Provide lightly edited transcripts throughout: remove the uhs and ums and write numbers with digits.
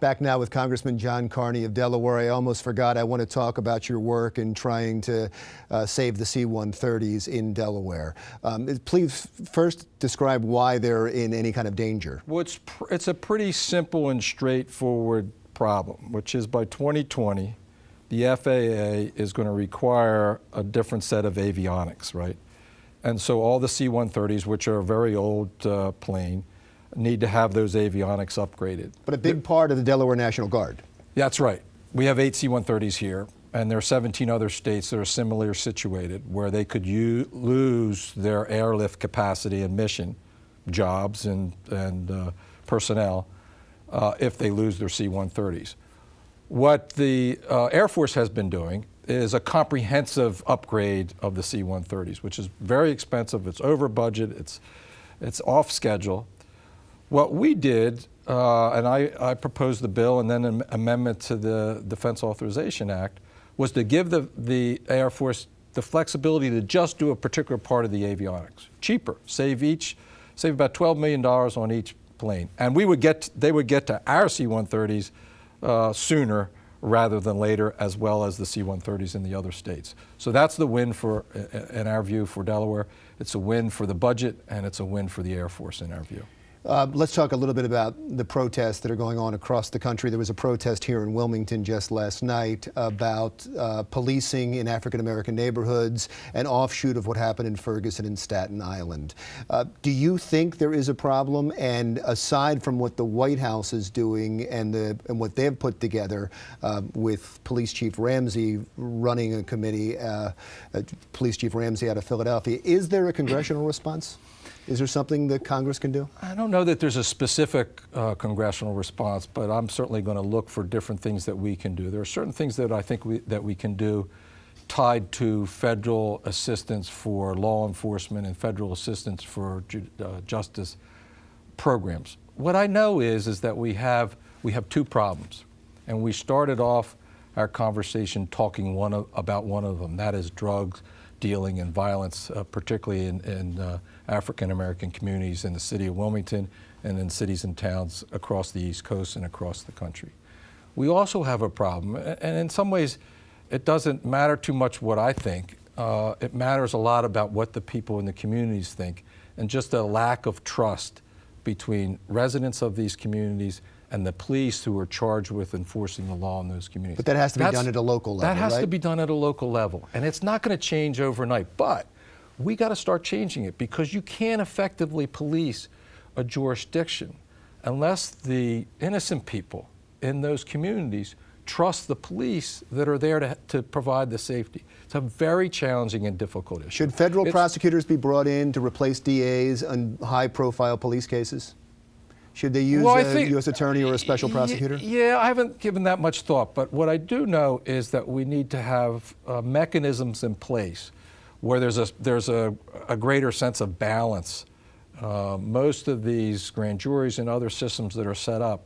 Back now with Congressman John Carney of Delaware. I almost forgot, I want to talk about your work in trying to save the C-130s in Delaware. Please first describe why they're in any kind of danger. Well, it's a pretty simple and straightforward problem, which is by 2020, the FAA is going to require a different set of avionics, right? And so all the C-130s, which are a very old plane, need to have those avionics upgraded. But a big part of the Delaware National Guard. That's right. We have 8 C-130s here, and there are 17 other states that are similarly situated where they could lose their airlift capacity and mission jobs and personnel if they lose their C-130s. What the Air Force has been doing is a comprehensive upgrade of the C-130s, which is very expensive. It's over budget. It's off schedule. What we did, and I proposed the bill and then an amendment to the Defense Authorization Act, was to give the Air Force the flexibility to just do a particular part of the avionics. Cheaper, save about $12 million on each plane. And they would get to our C-130s sooner rather than later, as well as the C-130s in the other states. So that's the win in our view, for Delaware. It's a win for the budget, and it's a win for the Air Force in our view. Let's talk a little bit about the protests that are going on across the country. There was a protest here in Wilmington just last night about policing in African-American neighborhoods, an offshoot of what happened in Ferguson and Staten Island. Do you think there is a problem? And aside from what the White House is doing and what they've put together with Police Chief Ramsey running a committee, Police Chief Ramsey out of Philadelphia, is there a congressional response? Is there something that Congress can do? I don't know that there's a specific congressional response, but I'm certainly going to look for different things that we can do. There are certain things that I think that we can do tied to federal assistance for law enforcement and federal assistance for justice programs. What I know is that we have 2 problems, and we started off our conversation talking about one of them. That is drugs dealing and violence, particularly in African-American communities in the city of Wilmington and in cities and towns across the East Coast and across the country. We also have a problem, and in some ways it doesn't matter too much what I think. It matters a lot about what the people in the communities think, and just a lack of trust between residents of these communities and the police who are charged with enforcing the law in those communities. But that has to be done at a local level, That has right? to be done at a local level. And it's not going to change overnight, but we got to start changing it, because you can't effectively police a jurisdiction unless the innocent people in those communities trust the police that are there to provide the safety. It's a very challenging and difficult issue. Should federal prosecutors be brought in to replace DAs on high-profile police cases? Should they use a U.S. attorney or a special prosecutor? Yeah, I haven't given that much thought, but what I do know is that we need to have mechanisms in place where there's a greater sense of balance. Most of these grand juries and other systems that are set up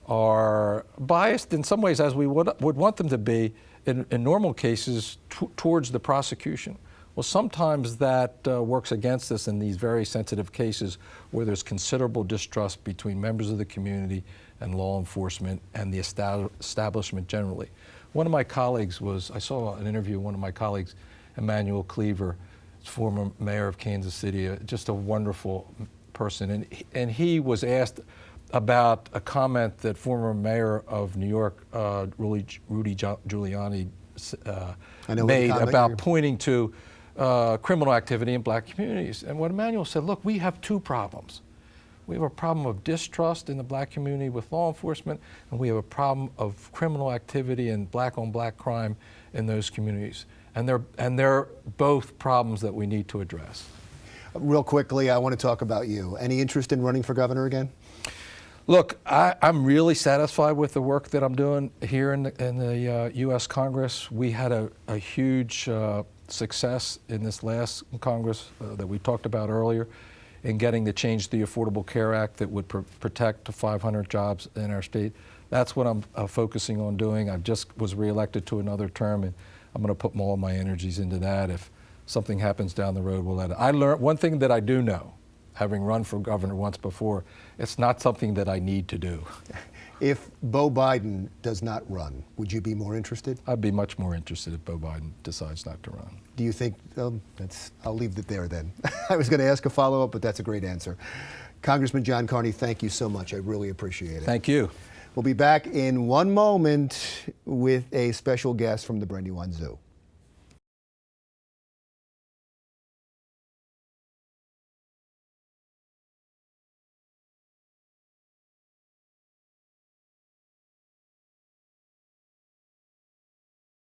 are biased in some ways, as we would want them to be in normal cases, towards the prosecution. Well, sometimes that works against us in these very sensitive cases where there's considerable distrust between members of the community and law enforcement and the establishment generally. One of my colleagues I saw an interview of one of my colleagues, Emmanuel Cleaver, former mayor of Kansas City, just a wonderful person, and he was asked about a comment that former mayor of New York, Rudy Giuliani, made about pointing to criminal activity in black communities. And what Emmanuel said, look, we have 2 problems. We have a problem of distrust in the black community with law enforcement, and we have a problem of criminal activity and black-on-black crime in those communities. And they're both problems that we need to address. Real quickly, I want to talk about you. Any interest in running for governor again? Look, I'm really satisfied with the work that I'm doing here in the U.S. Congress. We had a huge success in this last Congress that we talked about earlier in getting the change to the Affordable Care Act that would protect 500 jobs in our state. That's what I'm focusing on doing. I just was reelected to another term, and I'm going to put all my energies into that. If something happens down the road, we'll let it. I learned one thing that I do know, having run for governor once before, it's not something that I need to do. If Beau Biden does not run, would you be more interested? I'd be much more interested if Beau Biden decides not to run. Do you think, I'll leave it there then. I was going to ask a follow-up, but that's a great answer. Congressman John Carney, thank you so much. I really appreciate it. Thank you. We'll be back in one moment with a special guest from the Brandywine Zoo.